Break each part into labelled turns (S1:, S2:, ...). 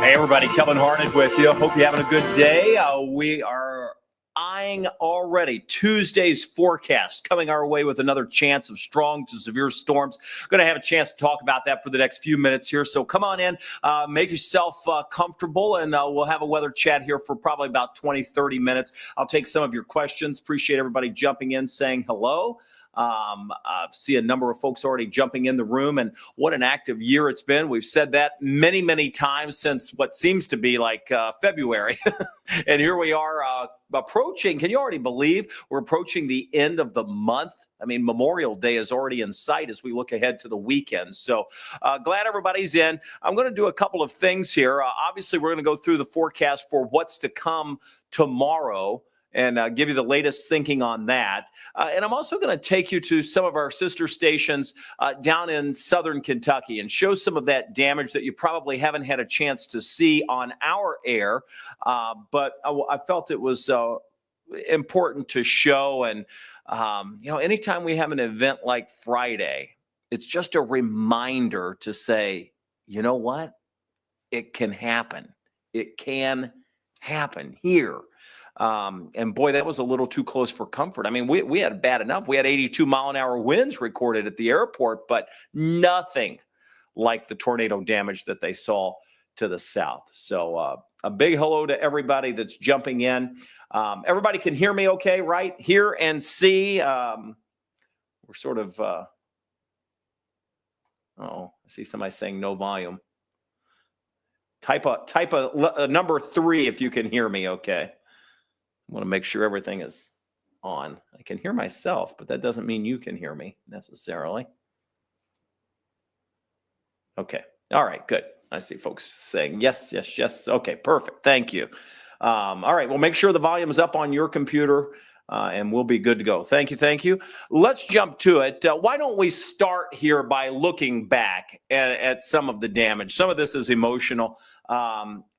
S1: Hey, everybody, Kevin Harnett with you. Hope you're having a good day. We are eyeing already Tuesday's forecast coming our way with another chance of strong to severe storms. Going to have a chance to talk about that for the next few minutes here. So come on in, make yourself comfortable, and we'll have a weather chat here for probably about 20, 30 minutes. I'll take some of your questions. Appreciate everybody jumping in, saying hello. See a number of folks already jumping in the room, and what an active year it's been. We've said that many, many times since what seems to be like February. And here we are approaching, can you already believe we're approaching the end of the month? I mean, Memorial Day is already in sight as we look ahead to the weekend. So glad everybody's in. I'm going to do a couple of things here. Obviously, we're going to go through the forecast for what's to come tomorrow and give you the latest thinking on that. And I'm also going to take you to some of our sister stations down in southern Kentucky and show some of that damage that you probably haven't had a chance to see on our air. But I felt it was important to show. And, anytime we have an event like Friday, it's just a reminder to say, you know what? It can happen. It can happen here. And boy, that was a little too close for comfort. I mean, we had bad enough. We had 82-mile-an-hour winds recorded at the airport, but nothing like the tornado damage that they saw to the south. So a big hello to everybody that's jumping in. Everybody can hear me okay, right? Hear and see. We're sort of, I see somebody saying no volume. Type a number 3 if you can hear me okay. I want to make sure everything is on. I can hear myself, but that doesn't mean you can hear me necessarily. Okay. All right, good. I see folks saying yes, yes, yes. Okay, perfect. Thank you. All right, well, make sure the volume is up on your computer, and we'll be good to go. Thank you, thank you. Let's jump to it. Why don't we start here by looking back at some of the damage? Some of this is emotional.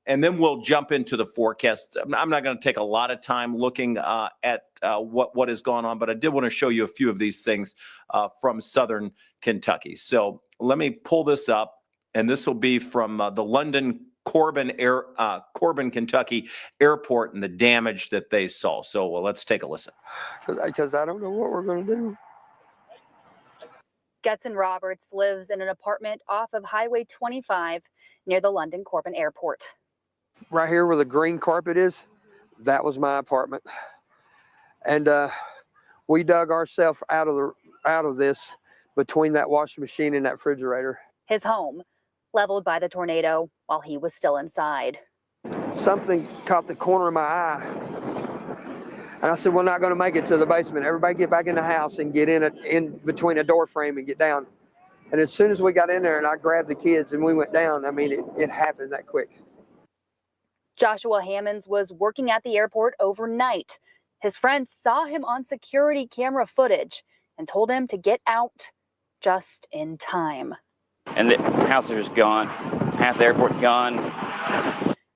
S1: And then we'll jump into the forecast. I'm not going to take a lot of time looking at what has gone on, but I did want to show you a few of these things from southern Kentucky. So let me pull this up, and this will be from the London Corbin, Kentucky airport and the damage that they saw. So let's take a listen.
S2: Because I don't know what we're going to do.
S3: Getson Roberts lives in an apartment off of Highway 25 near the London Corbin Airport.
S2: Right here where the green carpet is, that was my apartment. And we dug ourselves out of this between that washing machine and that refrigerator.
S3: His home leveled by the tornado while he was still inside.
S2: Something caught the corner of my eye. And I said, we're not going to make it to the basement. Everybody get back in the house and get in between a door frame and get down. And as soon as we got in there and I grabbed the kids and we went down, I mean, it happened that quick.
S3: Joshua Hammonds was working at the airport overnight. His friends saw him on security camera footage and told him to get out just in time.
S4: And the house is just gone. Half the airport's gone.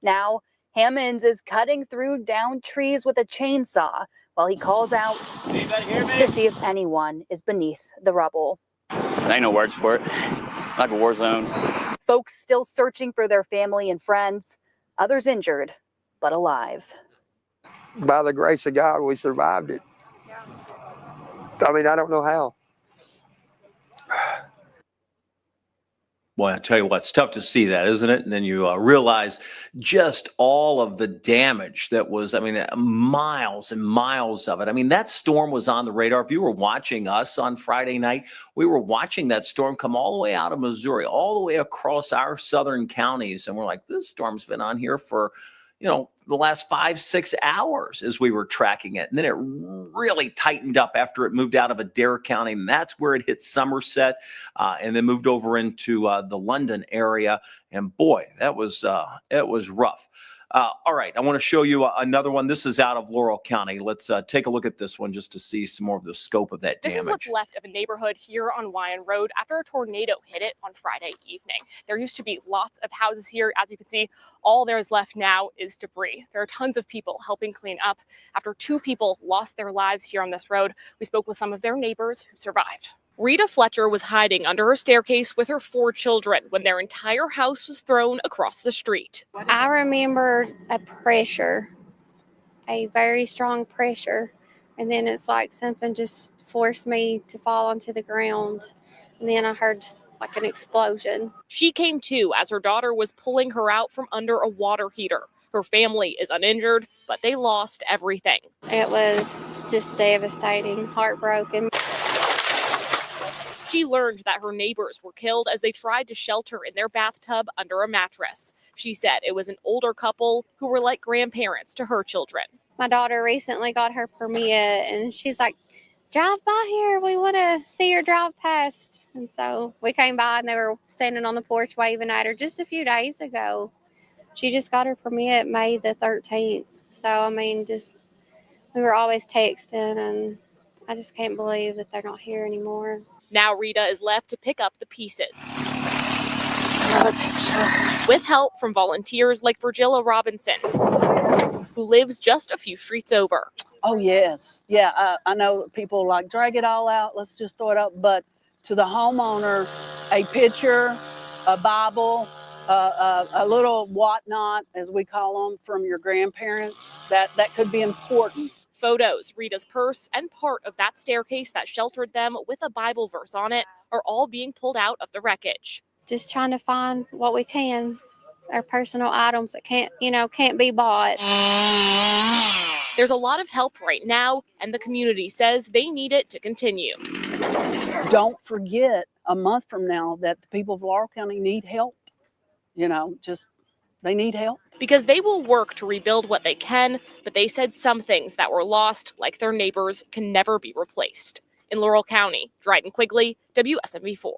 S3: Now, Hammonds is cutting through down trees with a chainsaw while he calls out to see if anyone is beneath the rubble.
S4: There ain't no words for it. It's like a war zone.
S3: Folks still searching for their family and friends. Others injured, but alive.
S2: By the grace of God, we survived it. I mean, I don't know how.
S1: Boy, I tell you what, it's tough to see that, isn't it? And then you realize just all of the damage that was, miles and miles of it. I mean, that storm was on the radar. If you were watching us on Friday night, we were watching that storm come all the way out of Missouri, all the way across our southern counties. And we're like, this storm's been on here for, the last 5-6 hours as we were tracking it. And then it really tightened up after it moved out of Adair County. And that's where it hit Somerset and then moved over into the London area. And boy, it was rough. All right, I want to show you another one. This is out of Laurel County. Let's take a look at this one just to see some more of the scope of that damage.
S5: This is what's left of a neighborhood here on Wyan Road after a tornado hit it on Friday evening. There used to be lots of houses here. As you can see, all there is left now is debris. There are tons of people helping clean up after 2 people lost their lives here on this road. We spoke with some of their neighbors who survived. Rita Fletcher was hiding under her staircase with her 4 children when their entire house was thrown across the street.
S6: I remember a pressure, a very strong pressure, and then it's like something just forced me to fall onto the ground, and then I heard just like an explosion.
S5: She came to as her daughter was pulling her out from under a water heater. Her family is uninjured, but they lost everything.
S6: It was just devastating, heartbroken.
S5: She learned that her neighbors were killed as they tried to shelter in their bathtub under a mattress. She said it was an older couple who were like grandparents to her children.
S6: My daughter recently got her permit, and she's like, drive by here. We want to see her drive past. And so we came by, and they were standing on the porch waving at her just a few days ago. She just got her permit May the 13th. So, I mean, we were always texting, and I just can't believe that they're not here anymore.
S5: Now Rita is left to pick up the pieces. Another picture. With help from volunteers like Virgilla Robinson, who lives just a few streets over.
S7: Oh, yes. Yeah, I know people like drag it all out. Let's just throw it up. But to the homeowner, a picture, a Bible, a little whatnot, as we call them, from your grandparents, that could be important.
S5: Photos, Rita's purse, and part of that staircase that sheltered them with a Bible verse on it are all being pulled out of the wreckage.
S6: Just trying to find what we can, our personal items that can't be bought.
S5: There's a lot of help right now, and the community says they need it to continue.
S7: Don't forget a month from now that the people of Laurel County need help. They need help.
S5: Because they will work to rebuild what they can, but they said some things that were lost, like their neighbors, can never be replaced. In Laurel County, Dryden Quigley, WSMV4.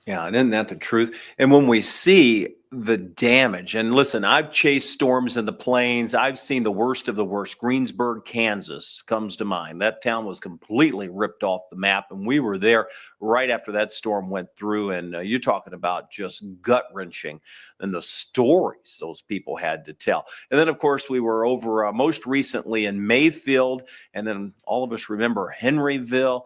S1: Yeah, and isn't that the truth? And when we see the damage, and listen, I've chased storms in the plains. I've seen the worst of the worst. Greensburg, Kansas comes to mind. That town was completely ripped off the map, and we were there right after that storm went through. And you're talking about just gut-wrenching and the stories those people had to tell. And then, of course, we were over most recently in Mayfield, and then all of us remember Henryville.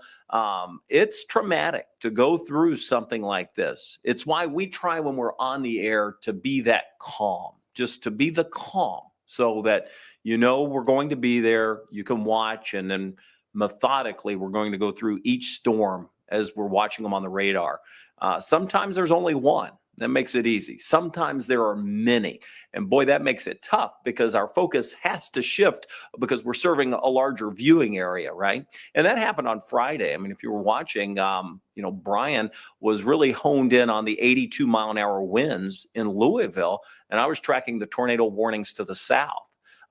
S1: It's traumatic to go through something like this. It's why we try when we're on the air to be that calm, just to be the calm, so that we're going to be there, you can watch, and then methodically we're going to go through each storm as we're watching them on the radar. Sometimes there's only one. That makes it easy. Sometimes there are many. And boy, that makes it tough because our focus has to shift because we're serving a larger viewing area, right? And that happened on Friday. I mean, if you were watching, Brian was really honed in on the 82-mile-an-hour winds in Louisville, and I was tracking the tornado warnings to the south.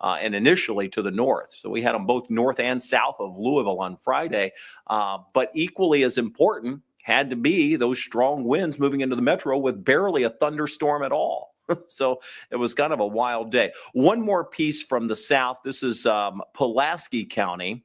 S1: And initially to the north. So we had them both north and south of Louisville on Friday. But equally as important had to be those strong winds moving into the metro with barely a thunderstorm at all. So it was kind of a wild day. One more piece from the south. This is Pulaski County.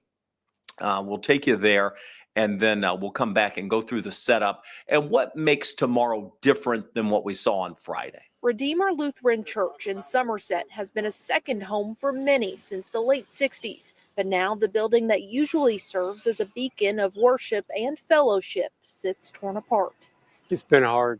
S1: We'll take you there, and then we'll come back and go through the setup and what makes tomorrow different than what we saw on Friday.
S8: Redeemer Lutheran Church in Somerset has been a second home for many since the late 60s, but now the building that usually serves as a beacon of worship and fellowship sits torn apart.
S9: It's been hard.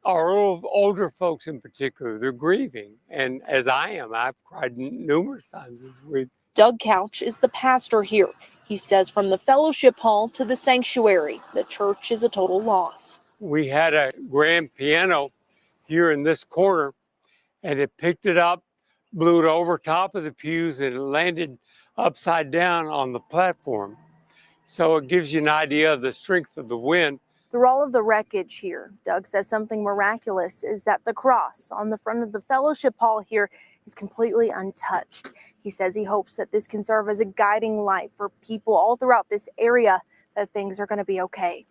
S9: Our older folks in particular, they're grieving, and as I am, I've cried numerous times this week.
S8: Doug Couch is the pastor here. He says from the fellowship hall to the sanctuary, the church is a total loss.
S9: We had a grand piano here in this corner, and it picked it up, blew it over top of the pews, and it landed upside down on the platform. So it gives you an idea of the strength of the wind.
S8: Through all of the wreckage here, Doug says something miraculous is that the cross on the front of the fellowship hall here is completely untouched. He says he hopes that this can serve as a guiding light for people all throughout this area, that things are going to be okay.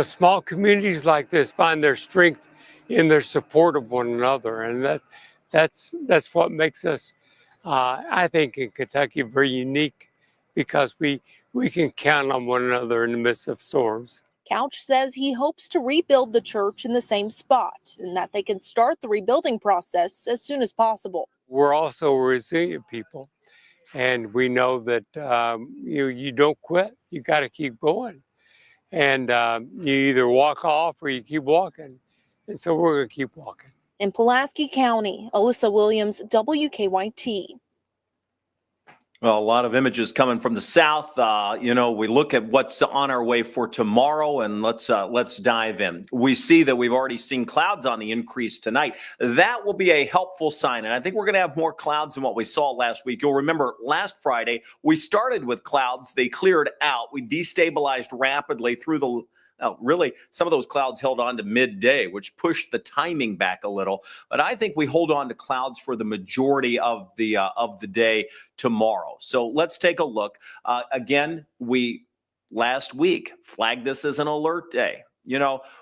S9: Small communities like this find their strength in their support of one another, and that's what makes us, I think, in Kentucky very unique, because we can count on one another in the midst of storms.
S8: Couch says he hopes to rebuild the church in the same spot and that they can start the rebuilding process as soon as possible.
S9: We're also resilient people, and we know that you don't quit. You got to keep going. and you either walk off or you keep walking. And so we're going to keep walking.
S8: In Pulaski County, Alyssa Williams, WKYT.
S1: Well, a lot of images coming from the south. We look at what's on our way for tomorrow, and let's dive in. We see that we've already seen clouds on the increase tonight. That will be a helpful sign, and I think we're going to have more clouds than what we saw last week. You'll remember last Friday we started with clouds. They cleared out. We destabilized rapidly through the. Really, some of those clouds held on to midday, which pushed the timing back a little. But I think we hold on to clouds for the majority of the day tomorrow. So let's take a look. Again, we last week flagged this as an alert day.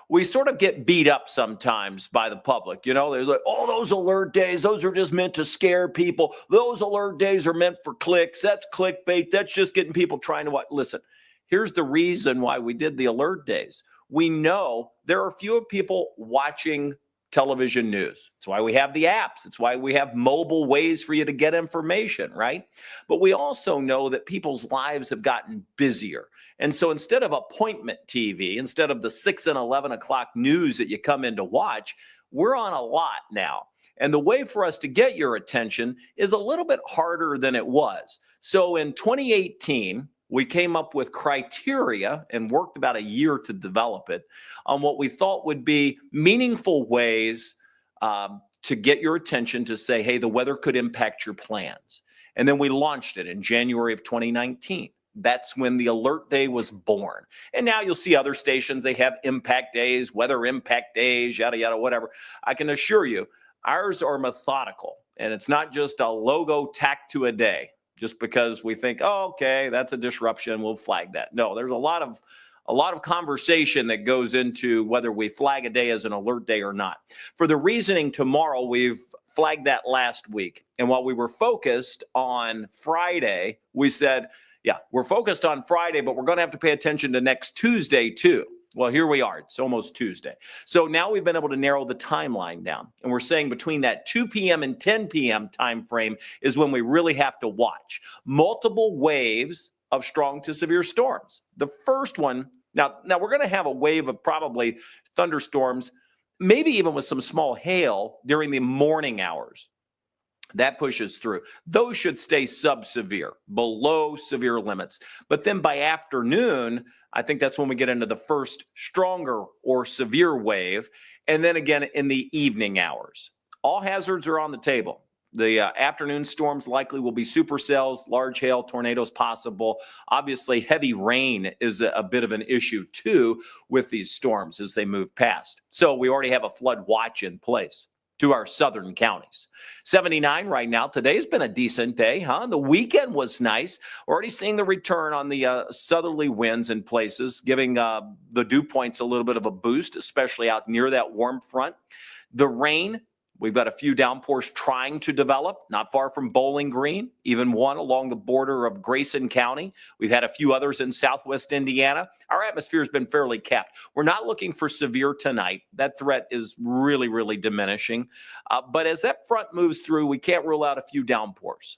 S1: We sort of get beat up sometimes by the public. They're like, oh, those alert days, those are just meant to scare people. Those alert days are meant for clicks. That's clickbait. That's just getting people trying to watch. Listen. Here's the reason why we did the alert days. We know there are fewer people watching television news. That's why we have the apps. It's why we have mobile ways for you to get information, right? But we also know that people's lives have gotten busier. And so instead of appointment TV, instead of the 6 and 11 o'clock news that you come in to watch, we're on a lot now. And the way for us to get your attention is a little bit harder than it was. So in 2018, we came up with criteria and worked about a year to develop it on what we thought would be meaningful ways to get your attention to say, hey, the weather could impact your plans. And then we launched it in January of 2019. That's when the alert day was born. And now you'll see other stations, they have impact days, weather impact days, yada, yada, whatever. I can assure you, ours are methodical. And it's not just a logo tacked to a day. Just because we think, oh, okay, that's a disruption, we'll flag that. No, there's a lot of conversation that goes into whether we flag a day as an alert day or not. For the reasoning tomorrow, we've flagged that last week. And while we were focused on Friday, we said, yeah, we're focused on Friday, but we're going to have to pay attention to next Tuesday too. Well, here we are. It's almost Tuesday. So now we've been able to narrow the timeline down. And we're saying between that 2 p.m. and 10 p.m. time frame is when we really have to watch multiple waves of strong to severe storms. The first one, now we're going to have a wave of probably thunderstorms, maybe even with some small hail during the morning hours. That pushes through. Those should stay sub-severe, below severe limits. But then by afternoon, I think that's when we get into the first stronger or severe wave. And then again in the evening hours. All hazards are on the table. The afternoon storms likely will be supercells, large hail, tornadoes possible. Obviously, heavy rain is a bit of an issue too with these storms as they move past. So we already have a flood watch in place to our southern counties. 79 right now. Today's been a decent day, huh? The weekend was nice. We're already seeing the return on the southerly winds in places, giving the dew points a little bit of a boost, especially out near that warm front. The rain, we've got a few downpours trying to develop, not far from Bowling Green, even one along the border of Grayson County. We've had a few others in southwest Indiana. Our atmosphere has been fairly capped. We're not looking for severe tonight. That threat is really, really diminishing. But as that front moves through, we can't rule out a few downpours.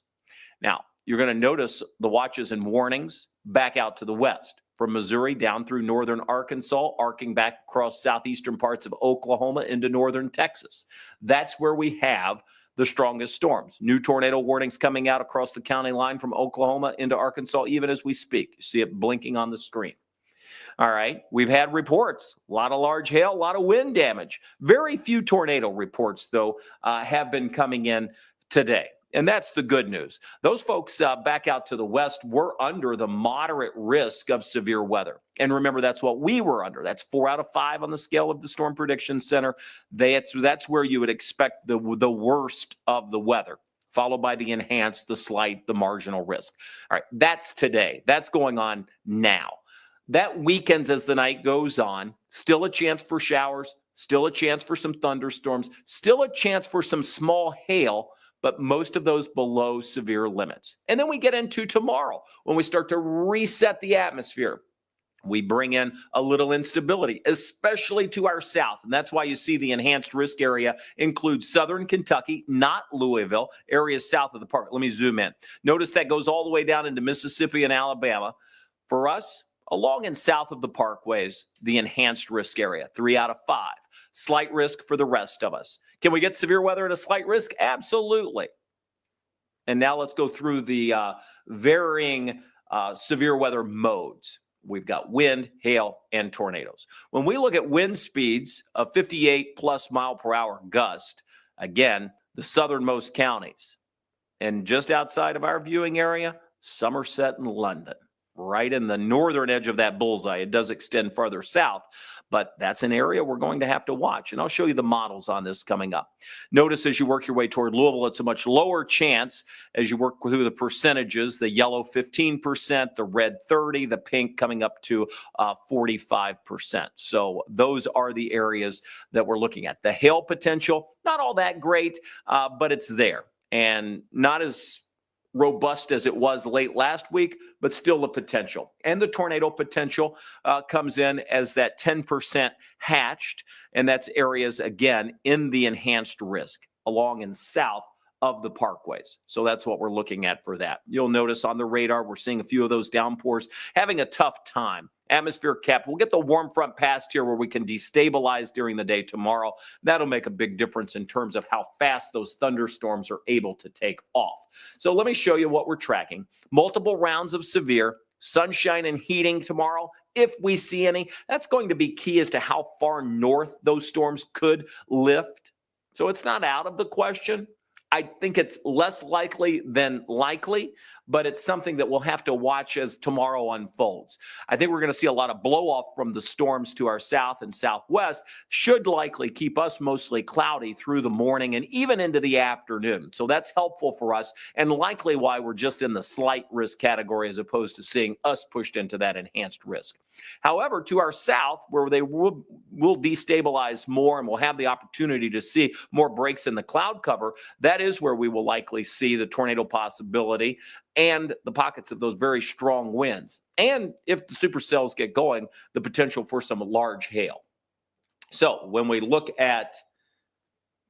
S1: Now, you're going to notice the watches and warnings back out to the west. From Missouri down through northern Arkansas, arcing back across southeastern parts of Oklahoma into northern Texas. That's where we have the strongest storms. New tornado warnings coming out across the county line from Oklahoma into Arkansas, even as we speak. You see it blinking on the screen. All right, we've had reports, a lot of large hail, a lot of wind damage. Very few tornado reports, though, have been coming in today. And that's the good news. Those folks back out to the west were under the moderate risk of severe weather. And remember, that's what we were under. That's 4 out of 5 on the scale of the Storm Prediction Center. That's where you would expect the worst of the weather, followed by the enhanced, the slight, the marginal risk. All right, that's today. That's going on now. That weakens as the night goes on. Still a chance for showers, still a chance for some thunderstorms, still a chance for some small hail, but most of those below severe limits. And then we get into tomorrow when we start to reset the atmosphere. We bring in a little instability, especially to our south. And that's why you see the enhanced risk area includes southern Kentucky, not Louisville, areas south of the park. Let me zoom in. Notice that goes all the way down into Mississippi and Alabama. For us, Along and south of the parkways, the enhanced risk area, 3 out of 5. Slight risk for the rest of us. Can we get severe weather at a slight risk? Absolutely. And now let's go through the varying severe weather modes. We've got wind, hail, and tornadoes. When we look at wind speeds of 58 plus mile per hour gust, again, the southernmost counties, and just outside of our viewing area, Somerset and London. Right in the northern edge of that bullseye. It does extend farther south, but that's an area we're going to have to watch. And I'll show you the models on this coming up. Notice as you work your way toward Louisville, it's a much lower chance as you work through the percentages, the yellow 15%, the red 30%, the pink coming up to 45%. So those are the areas that we're looking at. The hail potential, not all that great, but it's there. And not as robust as it was late last week, but still the potential. And the tornado potential comes in as that 10% hatched, and that's areas, again, in the enhanced risk along and south of the parkways. So that's what we're looking at for that. You'll notice on the radar, we're seeing a few of those downpours having a tough time. Atmosphere cap. We'll get the warm front past here where we can destabilize during the day tomorrow. That'll make a big difference in terms of how fast those thunderstorms are able to take off. So let me show you what we're tracking. Multiple rounds of severe, sunshine and heating tomorrow. If we see any, that's going to be key as to how far north those storms could lift. So it's not out of the question. I think it's less likely than likely, but it's something that we'll have to watch as tomorrow unfolds. I think we're going to see a lot of blow off from the storms to our south and southwest, should likely keep us mostly cloudy through the morning and even into the afternoon. So that's helpful for us and likely why we're just in the slight risk category as opposed to seeing us pushed into that enhanced risk. However, to our south, where they will destabilize more and we'll have the opportunity to see more breaks in the cloud cover, that is where we will likely see the tornado possibility and the pockets of those very strong winds. And if the supercells get going, the potential for some large hail. So when we look at,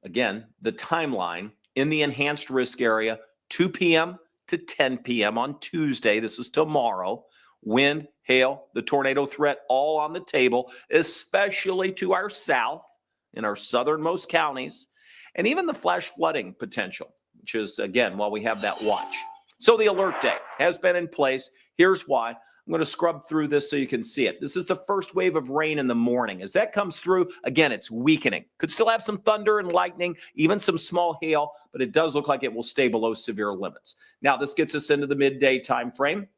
S1: again, the timeline in the enhanced risk area, 2 p.m. to 10 p.m. on Tuesday, this is tomorrow, wind, hail, the tornado threat all on the table, especially to our south in our southernmost counties, and even the flash flooding potential, which is, again, while we have that watch. So the alert day has been in place. Here's why. I'm going to scrub through this so you can see it. This is the first wave of rain in the morning. As that comes through, again, it's weakening. Could still have some thunder and lightning, even some small hail, but it does look like it will stay below severe limits. Now, this gets us into the midday time frame.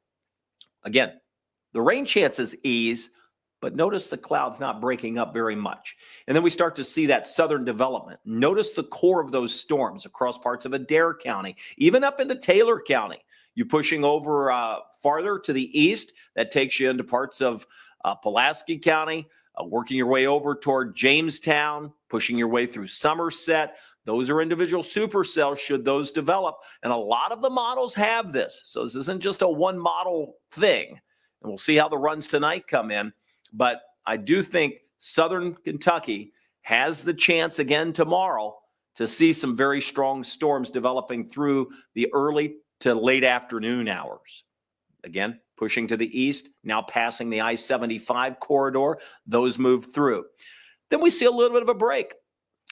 S1: Again, the rain chances ease, but notice the clouds not breaking up very much. And then we start to see that southern development. Notice the core of those storms across parts of Adair County, even up into Taylor County. You pushing over farther to the east, that takes you into parts of Pulaski County, working your way over toward Jamestown, pushing your way through Somerset. Those are individual supercells should those develop. And a lot of the models have this. So this isn't just a one model thing. And we'll see how the runs tonight come in. But I do think Southern Kentucky has the chance again tomorrow to see some very strong storms developing through the early to late afternoon hours. Again, pushing to the east, now passing the I-75 corridor. Those move through. Then we see a little bit of a break.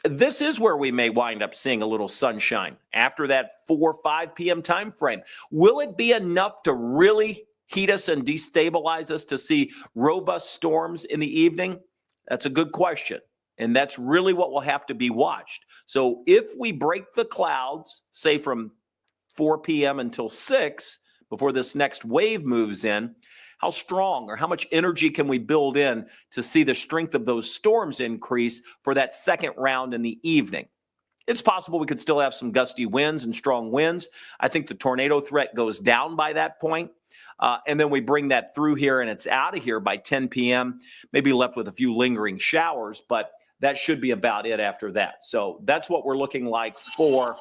S1: This is where we may wind up seeing a little sunshine after that 4 or 5 p.m. time frame. Will it be enough to really heat us and destabilize us to see robust storms in the evening? That's a good question. And that's really what will have to be watched. So if we break the clouds, say from 4 p.m. until 6, before this next wave moves in, how strong or how much energy can we build in to see the strength of those storms increase for that second round in the evening? It's possible we could still have some gusty winds and strong winds. I think the tornado threat goes down by that point. And then we bring that through here and it's out of here by 10 p.m., maybe left with a few lingering showers, but that should be about it after that. So that's what we're looking like for,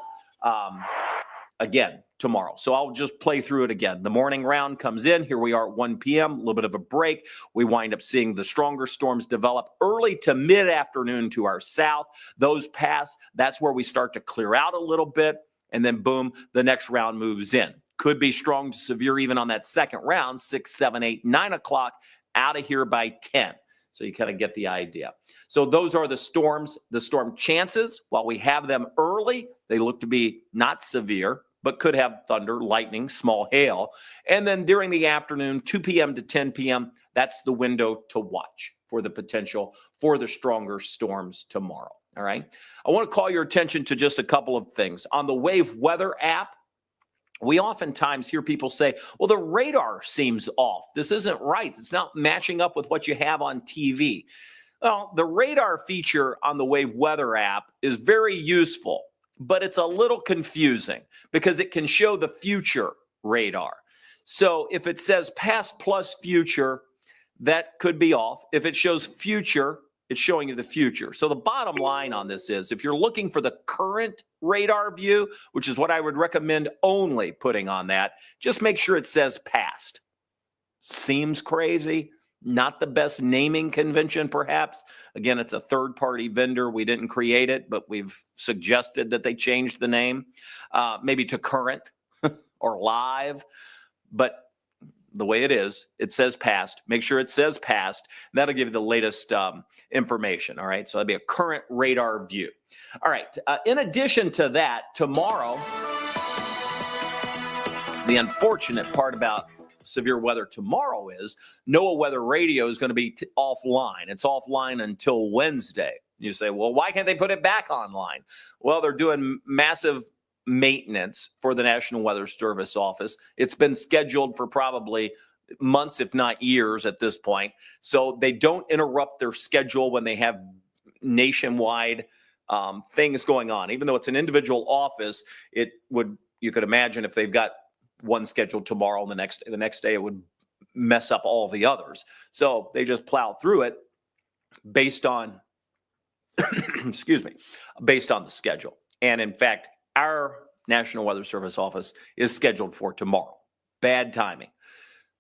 S1: again, tomorrow. So I'll just play through it again. The morning round comes in. Here we are at 1 p.m., a little bit of a break. We wind up seeing the stronger storms develop early to mid-afternoon to our south. Those pass. That's where we start to clear out a little bit. And then, boom, the next round moves in. Could be strong to severe even on that second round, 6, 7, 8, 9 o'clock. out of here by 10. So you kind of get the idea. So those are the storms, the storm chances. While we have them early, they look to be not severe, but could have thunder, lightning, small hail. And then during the afternoon, 2 p.m. to 10 p.m., that's the window to watch for the potential for the stronger storms tomorrow. All right. I want to call your attention to just a couple of things. On the Wave Weather app, we oftentimes hear people say, well, the radar seems off. This isn't right. It's not matching up with what you have on TV. Well, the radar feature on the Wave Weather app is very useful, but it's a little confusing because it can show the future radar. So if it says past plus future, that could be off. If it shows future, it's showing you the future. So the bottom line on this is if you're looking for the current radar view, which is what I would recommend only putting on that, just make sure it says past. Seems crazy. Not the best naming convention, perhaps. Again, it's a third-party vendor. We didn't create it, but we've suggested that they change the name, maybe to current or live. But the way it is, it says past. Make sure it says past. That'll give you the latest information, all right? So that'll be a current radar view. All right, in addition to that, tomorrow, the unfortunate part about severe weather tomorrow is NOAA Weather Radio is going to be offline. It's offline until Wednesday. You say, well, why can't they put it back online? Well, they're doing massive maintenance for the National Weather Service office. It's been scheduled for probably months, if not years at this point. So they don't interrupt their schedule when they have nationwide things going on. Even though it's an individual office, you could imagine if they've got one scheduled tomorrow and the next day it would mess up all the others. So they just plow through it based on, based on the schedule. And in fact, our National Weather Service office is scheduled for tomorrow. Bad timing.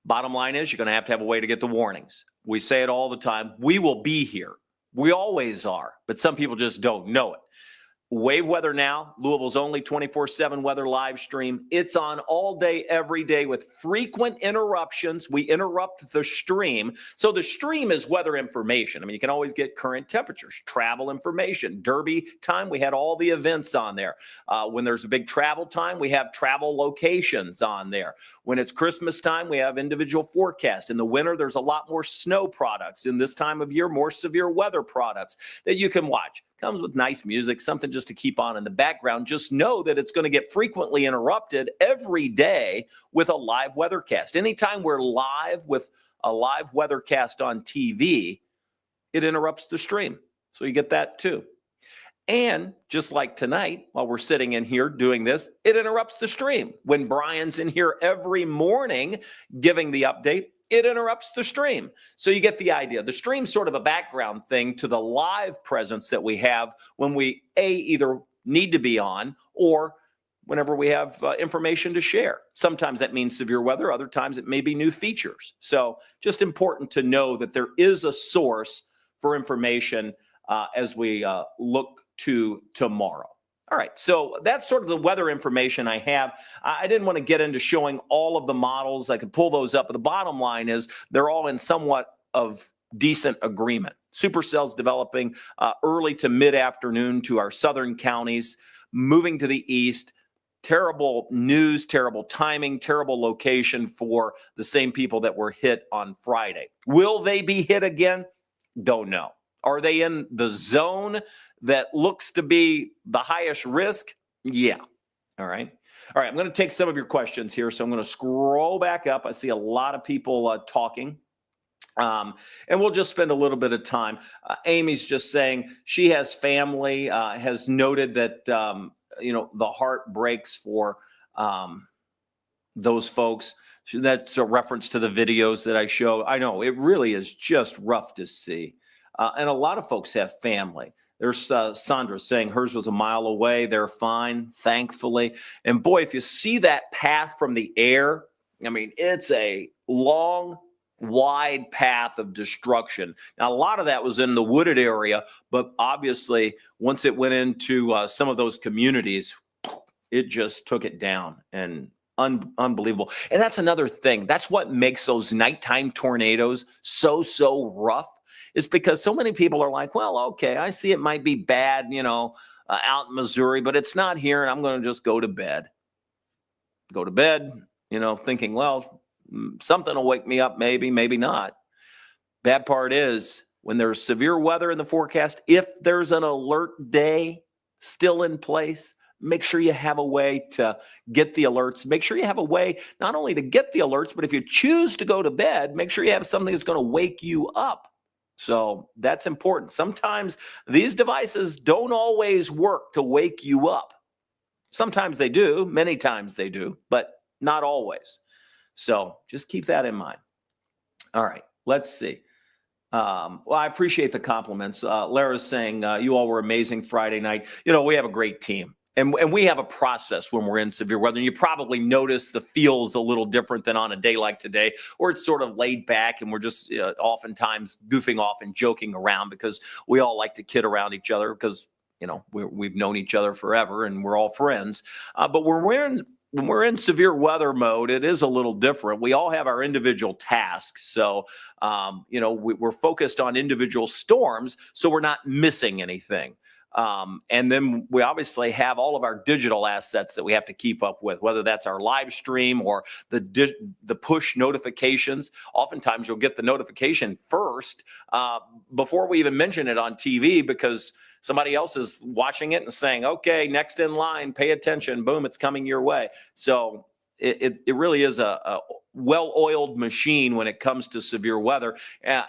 S1: Bottom line is you're going to have a way to get the warnings. We say it all the time. We will be here. We always are, but some people just don't know it. Wave Weather Now, Louisville's only 24/7 weather live stream. It's on all day, every day with frequent interruptions. We interrupt the stream. So the stream is weather information. I mean, you can always get current temperatures, travel information. Derby time, we had all the events on there. When there's a big travel time, we have travel locations on there. When it's Christmas time, we have individual forecasts. In the winter, there's a lot more snow products. In this time of year, more severe weather products that you can watch. Comes with nice music, something just to keep on in the background. Just know that it's going to get frequently interrupted every day with a live weathercast. Anytime we're live with a live weathercast on TV, it interrupts the stream. So you get that too. And just like tonight, while we're sitting in here doing this, it interrupts the stream. When Brian's in here every morning giving the update, it interrupts the stream. So you get the idea. The stream's sort of a background thing to the live presence that we have when we either need to be on or whenever we have information to share. Sometimes that means severe weather. Other times it may be new features. So just important to know that there is a source for information as we look to tomorrow. All right, so that's sort of the weather information I have. I didn't want to get into showing all of the models. I could pull those up, but the bottom line is they're all in somewhat of decent agreement. Supercell's developing early to mid-afternoon to our southern counties, moving to the east. Terrible news, terrible timing, terrible location for the same people that were hit on Friday. Will they be hit again? Don't know. Are they in the zone that looks to be the highest risk? Yeah. All right. All right. I'm going to take some of your questions here. So I'm going to scroll back up. I see a lot of people talking. And we'll just spend a little bit of time. Amy's just saying she has family, has noted that, the heart breaks for those folks. That's a reference to the videos that I show. I know it really is just rough to see. And a lot of folks have family. There's Sandra saying hers was a mile away. They're fine, thankfully. And boy, if you see that path from the air, I mean, it's a long, wide path of destruction. Now, a lot of that was in the wooded area, but obviously, once it went into some of those communities, it just took it down. And Unbelievable. And that's another thing. That's what makes those nighttime tornadoes so rough, is because so many people are like, well, okay, I see it might be bad, out in Missouri, but it's not here, and I'm going to just go to bed. Go to bed, thinking, well, something will wake me up, maybe not. Bad part is when there's severe weather in the forecast, if there's an alert day still in place, make sure you have a way to get the alerts. Make sure you have a way not only to get the alerts, but if you choose to go to bed, make sure you have something that's going to wake you up. So that's important. Sometimes these devices don't always work to wake you up. Sometimes they do, many times they do, but not always. So just keep that in mind. All right, let's see. Well, I appreciate the compliments. Lara's saying you all were amazing Friday night. We have a great team. And we have a process when we're in severe weather. And you probably notice the feel's a little different than on a day like today, or it's sort of laid back and we're just oftentimes goofing off and joking around because we all like to kid around each other because, we've known each other forever and we're all friends. But when we're in severe weather mode, it is a little different. We all have our individual tasks. So, we're focused on individual storms, so we're not missing anything. And then we obviously have all of our digital assets that we have to keep up with, whether that's our live stream or the push notifications. Oftentimes you'll get the notification first before we even mention it on TV because somebody else is watching it and saying, okay, next in line, pay attention, boom, it's coming your way. So it really is a well-oiled machine when it comes to severe weather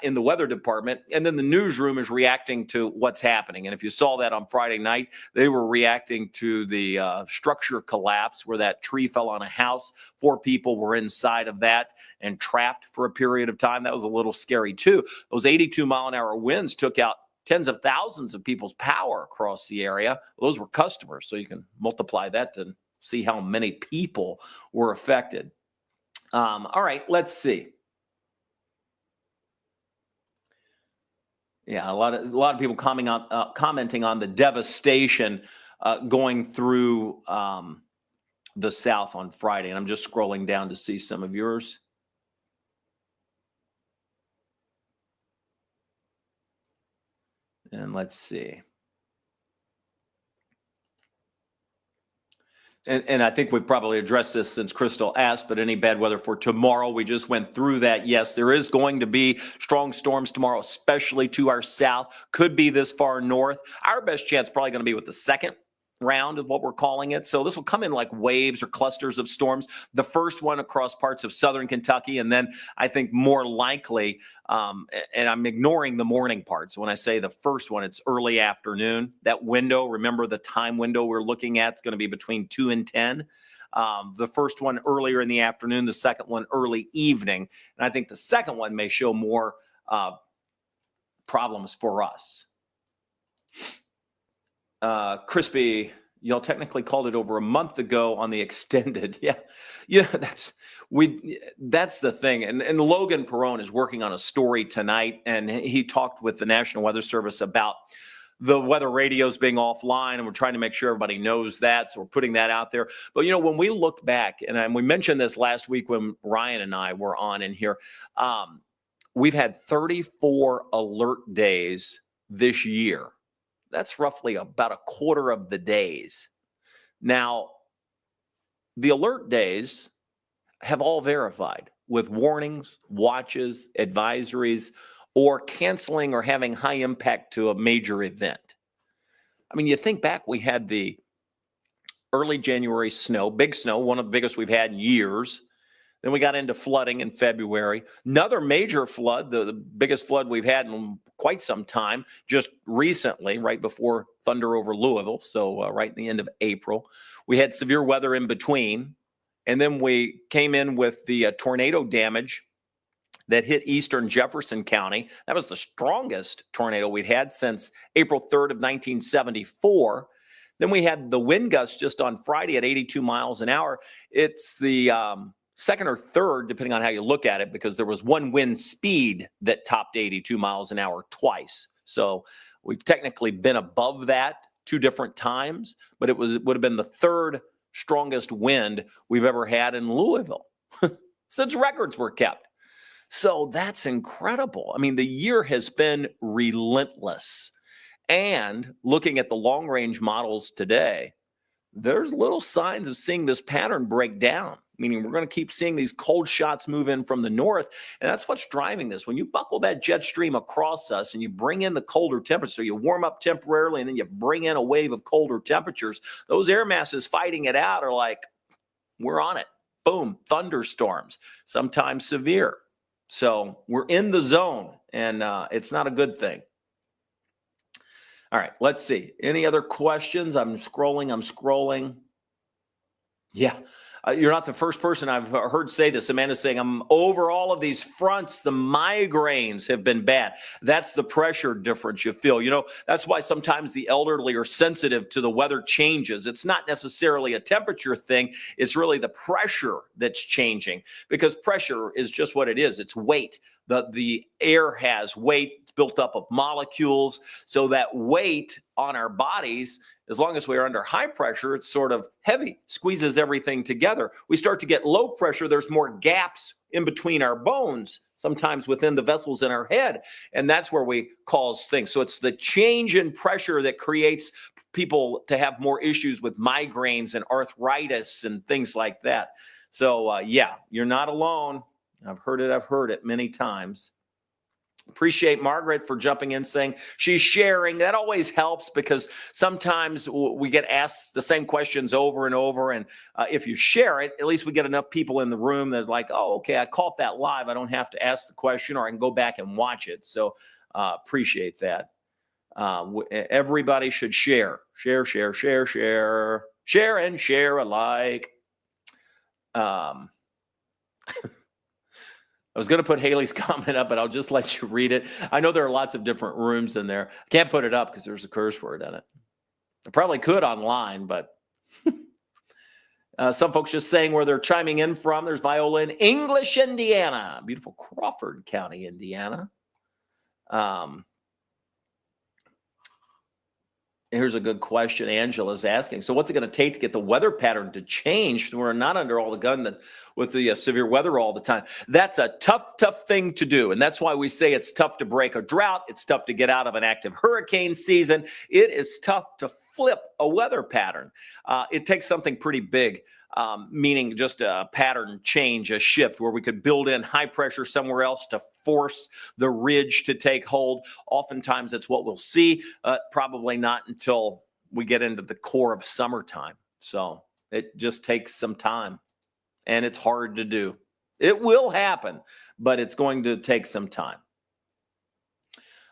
S1: in the weather department. And then the newsroom is reacting to what's happening. And if you saw that on Friday night, they were reacting to the structure collapse where that tree fell on a house. 4 people were inside of that and trapped for a period of time. That was a little scary too. Those 82-mile-an-hour winds took out tens of thousands of people's power across the area. Those were customers. So you can multiply that to see how many people were affected. All right, let's see. Yeah, a lot of people commenting on the devastation going through the South on Friday, and I'm just scrolling down to see some of yours. And let's see. And I think we've probably addressed this since Crystal asked, but any bad weather for tomorrow? We just went through that. Yes, there is going to be strong storms tomorrow, especially to our south. Could be this far north. Our best chance probably going to be with the second round of what we're calling it. So this will come in like waves or clusters of storms. The first one across parts of southern Kentucky, and then I think more likely, and I'm ignoring the morning part. So when I say the first one, it's early afternoon. That window, remember the time window we're looking at, is going to be between 2 and 10. The first one earlier in the afternoon, the second one early evening. And I think the second one may show more problems for us. Crispy, y'all technically called it over a month ago on the extended. Yeah, that's the thing. And Logan Perone is working on a story tonight, and he talked with the National Weather Service about the weather radios being offline, and we're trying to make sure everybody knows that. So we're putting that out there. But, when we look back, and we mentioned this last week when Ryan and I were on in here, we've had 34 alert days this year. That's roughly about a quarter of the days. Now, the alert days have all verified with warnings, watches, advisories, or canceling or having high impact to a major event. I mean, you think back, we had the early January snow, big snow, one of the biggest we've had in years. Then we got into flooding in February. Another major flood, the biggest flood we've had in quite some time, just recently, right before thunder over Louisville, so right in the end of April. We had severe weather in between, and then we came in with the tornado damage that hit eastern Jefferson County. That was the strongest tornado we'd had since April 3rd of 1974. Then we had the wind gusts just on Friday at 82 miles an hour. It's the second or third, depending on how you look at it, because there was one wind speed that topped 82 miles an hour twice. So we've technically been above that 2 different times, but it would have been the third strongest wind we've ever had in Louisville since records were kept. So that's incredible. I mean, the year has been relentless. And looking at the long range models today, there's little signs of seeing this pattern break down, meaning we're going to keep seeing these cold shots move in from the north. And that's what's driving this. When you buckle that jet stream across us and you bring in the colder temperatures, so you warm up temporarily and then you bring in a wave of colder temperatures, those air masses fighting it out are like, we're on it. Boom, thunderstorms, sometimes severe. So we're in the zone, and it's not a good thing. All right, let's see. Any other questions? I'm scrolling. Yeah, you're not the first person I've heard say this. Amanda's saying, I'm over all of these fronts. The migraines have been bad. That's the pressure difference you feel. You know, that's why sometimes the elderly are sensitive to the weather changes. It's not necessarily a temperature thing. It's really the pressure that's changing, because pressure is just what it is. It's weight. The air has weight built up of molecules. So that weight on our bodies, as long as we're under high pressure, it's sort of heavy, squeezes everything together. We start to get low pressure. There's more gaps in between our bones, sometimes within the vessels in our head. And that's where we cause things. So it's the change in pressure that creates people to have more issues with migraines and arthritis and things like that. So yeah, you're not alone. I've heard it many times. Appreciate Margaret for jumping in, saying she's sharing. That always helps, because sometimes we get asked the same questions over and over. And if you share it, at least we get enough people in the room that are like, oh, okay, I caught that live. I don't have to ask the question, or I can go back and watch it. So appreciate that. Everybody should share and share alike. I was going to put Haley's comment up, but I'll just let you read it. I know there are lots of different rooms in there. I can't put it up because there's a curse word in it. I probably could online, but some folks just saying where they're chiming in from. There's Viola in English, Indiana. Beautiful Crawford County, Indiana. Here's a good question Angela's asking. So what's it going to take to get the weather pattern to change? We're not under all the gun with the severe weather all the time. That's a tough thing to do. And that's why we say it's tough to break a drought. It's tough to get out of an active hurricane season. It is tough to flip a weather pattern. It takes something pretty big, meaning just a pattern change, a shift where we could build in high pressure somewhere else to force the ridge to take hold. Oftentimes that's what we'll see, probably not until we get into the core of summertime. So it just takes some time, and it's hard to do. It will happen, but it's going to take some time.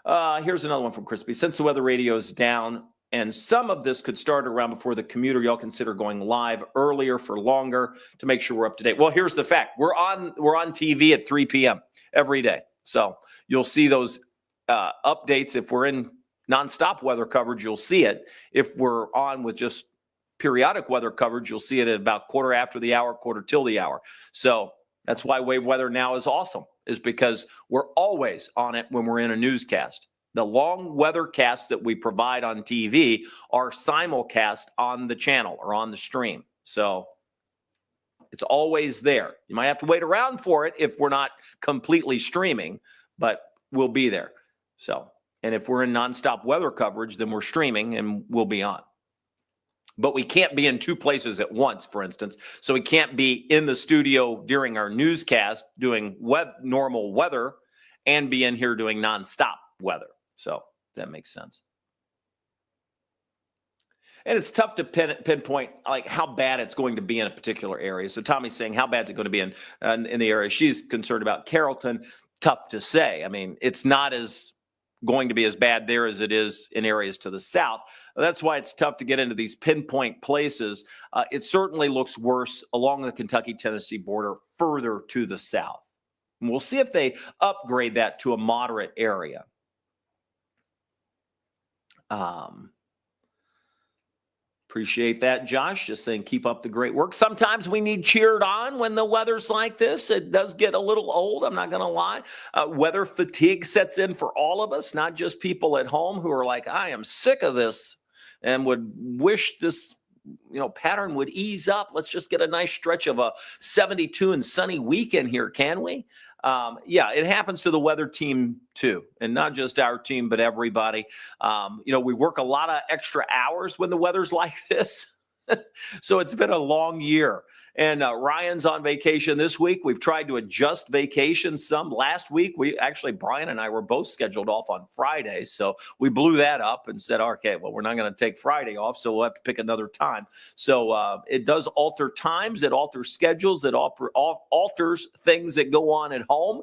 S1: Here's another one from Crispy. Since the weather radio is down, and some of this could start around before the commuter, y'all consider going live earlier for longer to make sure we're up to date. Well, here's the fact. We're on TV at 3 p.m. every day. So you'll see those updates. If we're in nonstop weather coverage, you'll see it. If we're on with just periodic weather coverage, you'll see it at about quarter after the hour, quarter till the hour. So that's why Wave Weather Now is awesome, is because we're always on it when we're in a newscast. The long weather casts that we provide on TV are simulcast on the channel or on the stream. So it's always there. You might have to wait around for it if we're not completely streaming, but we'll be there. So, and if we're in nonstop weather coverage, then we're streaming and we'll be on. But we can't be in two places at once, for instance. So we can't be in the studio during our newscast doing normal weather and be in here doing nonstop weather. So that makes sense. And it's tough to pinpoint like how bad it's going to be in a particular area. So Tommy's saying, how bad is it going to be in the area she's concerned about? Carrollton, tough to say. I mean, it's not going to be as bad there as it is in areas to the south. That's why it's tough to get into these pinpoint places. It certainly looks worse along the Kentucky-Tennessee border further to the south. And we'll see if they upgrade that to a moderate area. Appreciate that, Josh. Just saying, keep up the great work. Sometimes we need cheered on when the weather's like this. It does get a little old, I'm not going to lie. Weather fatigue sets in for all of us, not just people at home who are like, I am sick of this and would wish this, pattern would ease up. Let's just get a nice stretch of a 72 and sunny weekend here, can we? Yeah, it happens to the weather team too, and not just our team, but everybody. We work a lot of extra hours when the weather's like this. So it's been a long year. And Ryan's on vacation this week. We've tried to adjust vacation some. Last week, Brian and I were both scheduled off on Friday. So we blew that up and said, okay, well, we're not going to take Friday off, so we'll have to pick another time. So it does alter times. It alters schedules. It alters things that go on at home.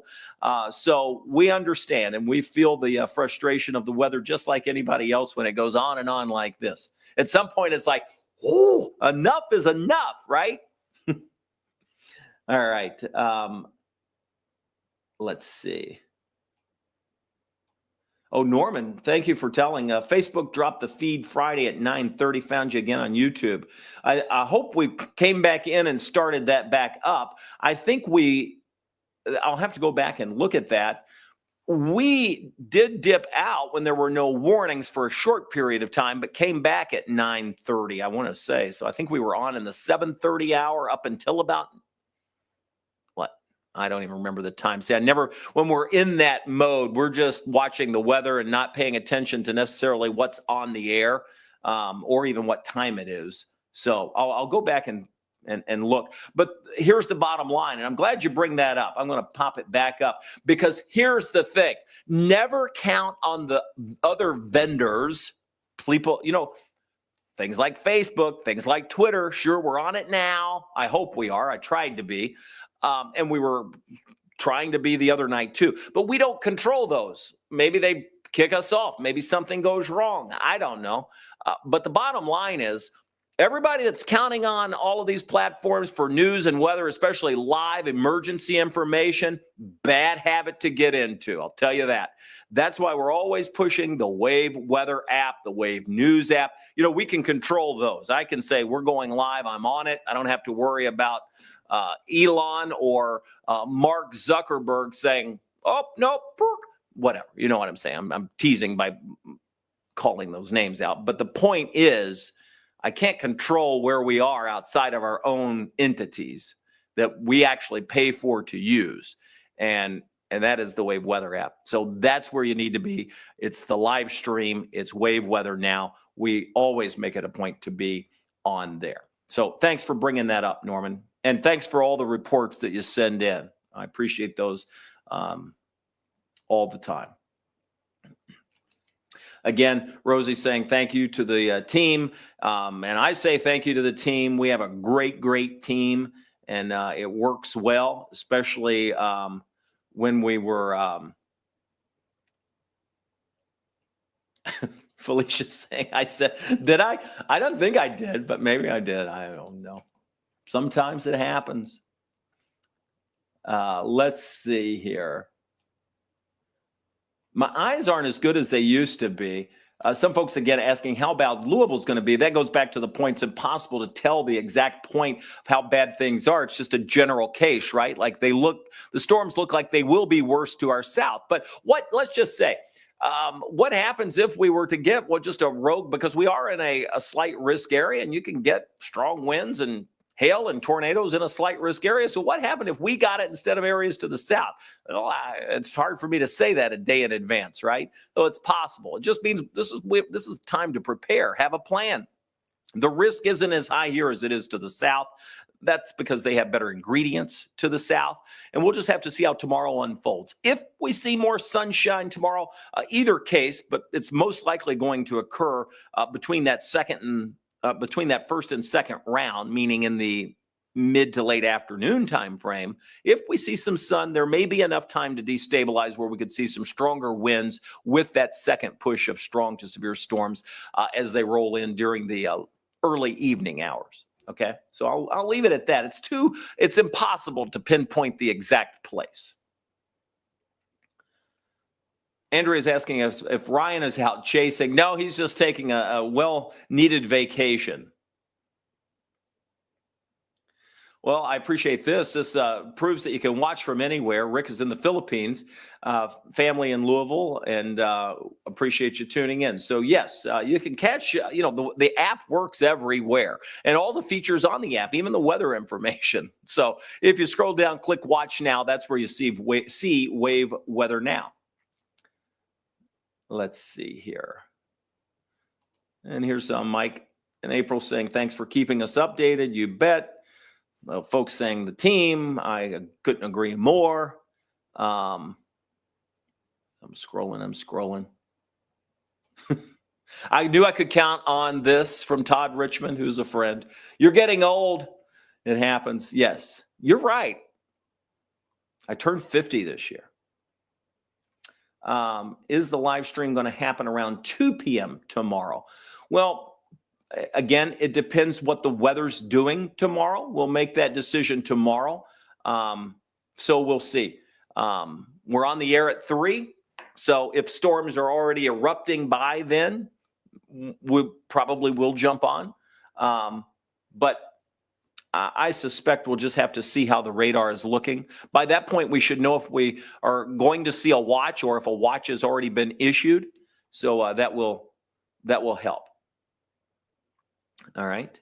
S1: So we understand and we feel the frustration of the weather just like anybody else when it goes on and on like this. At some point, it's like, oh, enough is enough, right? All right. Let's see. Oh, Norman, thank you for telling. Facebook dropped the feed Friday at 9:30. Found you again on YouTube. I hope we came back in and started that back up. I think I'll have to go back and look at that. We did dip out when there were no warnings for a short period of time, but came back at 9:30, I want to say. So I think we were on in the 7:30 hour up until about I don't even remember the time. See, when we're in that mode, we're just watching the weather and not paying attention to necessarily what's on the air or even what time it is. So I'll go back and look. But here's the bottom line, and I'm glad you bring that up. I'm going to pop it back up because here's the thing. Never count on the other vendors, people, things like Facebook, things like Twitter. Sure, we're on it now. I hope we are. I tried to be. And we were trying to be the other night too. But we don't control those. Maybe they kick us off. Maybe something goes wrong. I don't know. But the bottom line is everybody that's counting on all of these platforms for news and weather, especially live emergency information, bad habit to get into. I'll tell you that. That's why we're always pushing the Wave Weather app, the Wave News app. We can control those. I can say we're going live. I'm on it. I don't have to worry about Elon or Mark Zuckerberg saying, oh, no, whatever. You know what I'm saying? I'm teasing by calling those names out. But the point is, I can't control where we are outside of our own entities that we actually pay for to use. And that is the Wave Weather app. So that's where you need to be. It's the live stream. It's Wave Weather now. We always make it a point to be on there. So thanks for bringing that up, Norman. And thanks for all the reports that you send in. I appreciate those all the time. Again, Rosie saying thank you to the team. And I say thank you to the team. We have a great, great team, and it works well, especially when we were Felicia saying, I said, did I? I don't think I did, but maybe I did. I don't know. Sometimes it happens. Let's see here. My eyes aren't as good as they used to be. Some folks, again, asking how bad Louisville's going to be. That goes back to the point. It's impossible to tell the exact point of how bad things are. It's just a general case, right? Like the storms look like they will be worse to our south. But let's just say, what happens if we were to get just a rogue, because we are in a slight risk area and you can get strong winds and hail and tornadoes in a slight risk area. So what happened if we got it instead of areas to the south? Well, it's hard for me to say that a day in advance, right? Though it's possible. It just means this is time to prepare, have a plan. The risk isn't as high here as it is to the south. That's because they have better ingredients to the south. And we'll just have to see how tomorrow unfolds. If we see more sunshine tomorrow, either case, but it's most likely going to occur between that first and second round, meaning in the mid to late afternoon time frame. If we see some sun, there may be enough time to destabilize where we could see some stronger winds with that second push of strong to severe storms as they roll in during the early evening hours. Okay, so I'll leave it at that. It's impossible to pinpoint the exact place. Andrea is asking us if Ryan is out chasing. No, he's just taking a well-needed vacation. Well, I appreciate this. This proves that you can watch from anywhere. Rick is in the Philippines, family in Louisville, and appreciate you tuning in. So yes, you can catch, the app works everywhere and all the features on the app, even the weather information. So if you scroll down, click watch now, that's where you see Wave Weather Now. Let's see here. And here's Mike and April saying, thanks for keeping us updated. You bet. Well, folks saying the team, I couldn't agree more. I'm scrolling. I knew I could count on this from Todd Richmond, who's a friend. You're getting old. It happens. Yes, you're right. I turned 50 this year. Is the live stream going to happen around 2 p.m. tomorrow? Well, again, it depends what the weather's doing tomorrow. We'll make that decision tomorrow. So we'll see. We're on the air at 3. So if storms are already erupting by then, we probably will jump on. But I suspect we'll just have to see how the radar is looking. By that point, we should know if we are going to see a watch or if a watch has already been issued. So that will help. All right.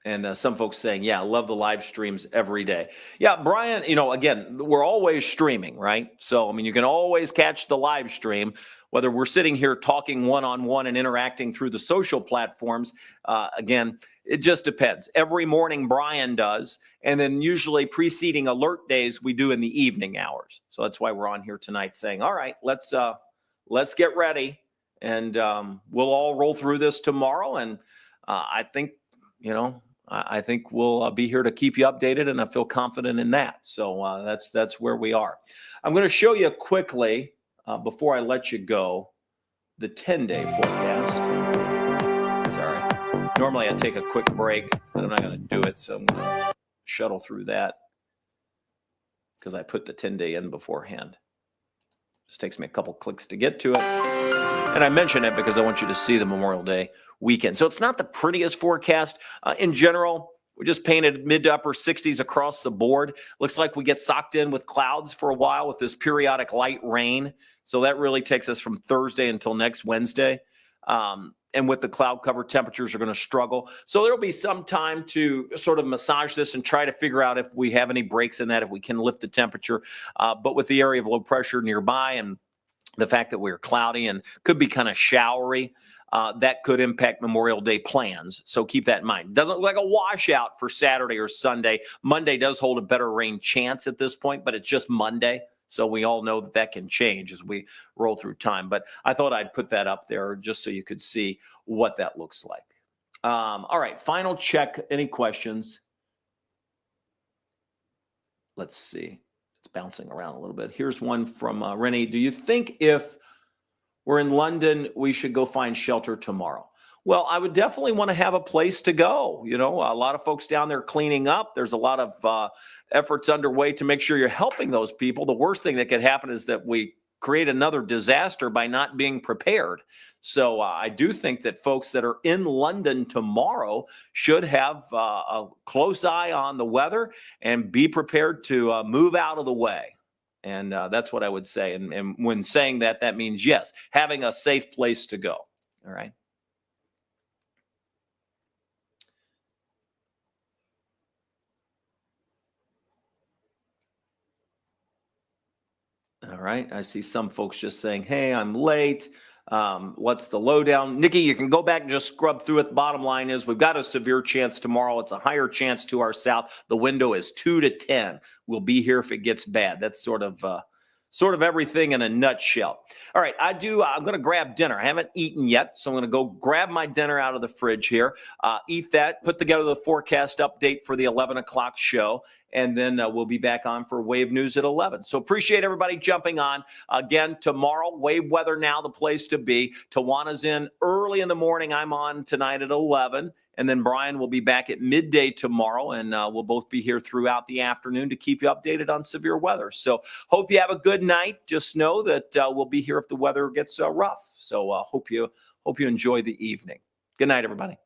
S1: And some folks saying, yeah, I love the live streams every day. Yeah, Brian, again, we're always streaming, right? So, I mean, you can always catch the live stream, whether we're sitting here talking one-on-one and interacting through the social platforms. Again, it just depends. Every morning Brian does, and then usually preceding alert days we do in the evening hours. So that's why we're on here tonight saying, all right, let's get ready, and we'll all roll through this tomorrow. And I think, I think we'll be here to keep you updated, and I feel confident in that. So that's where we are. I'm going to show you quickly, before I let you go, the 10-day forecast. Sorry. Normally I take a quick break, but I'm not going to do it, so I'm going to shuttle through that because I put the 10-day in beforehand. Just takes me a couple clicks to get to it. And I mention it because I want you to see the Memorial Day weekend. So it's not the prettiest forecast. In general, we just painted mid to upper 60s across the board. Looks like we get socked in with clouds for a while with this periodic light rain. So that really takes us from Thursday until next Wednesday. And with the cloud cover, temperatures are going to struggle. So there'll be some time to sort of massage this and try to figure out if we have any breaks in that, if we can lift the temperature. But with the area of low pressure nearby and the fact that we're cloudy and could be kind of showery, that could impact Memorial Day plans. So keep that in mind. Doesn't look like a washout for Saturday or Sunday. Monday does hold a better rain chance at this point, but it's just Monday. So we all know that can change as we roll through time. But I thought I'd put that up there just so you could see what that looks like. All right, final check. Any questions? Let's see. It's bouncing around a little bit. Here's one from Rennie. Do you think if we're in London, we should go find shelter tomorrow? Well, I would definitely want to have a place to go. A lot of folks down there cleaning up. There's a lot of efforts underway to make sure you're helping those people. The worst thing that could happen is that we create another disaster by not being prepared. So I do think that folks that are in London tomorrow should have a close eye on the weather and be prepared to move out of the way. And that's what I would say. And when saying that, that means, yes, having a safe place to go. All right. All right. I see some folks just saying, hey, I'm late. What's the lowdown? Nikki, you can go back and just scrub through it. The bottom line is we've got a severe chance tomorrow. It's a higher chance to our south. The window is 2 to 10. We'll be here if it gets bad. That's sort of everything in a nutshell. All right, I'm going to grab dinner. I haven't eaten yet, so I'm going to go grab my dinner out of the fridge here, eat that, put together the forecast update for the 11 o'clock show, and then we'll be back on for Wave News at 11. So appreciate everybody jumping on. Again, tomorrow, Wave Weather Now, the place to be. Tawana's in early in the morning. I'm on tonight at 11. And then Brian will be back at midday tomorrow, and we'll both be here throughout the afternoon to keep you updated on severe weather. So hope you have a good night. Just know that we'll be here if the weather gets rough. So hope you enjoy the evening. Good night, everybody.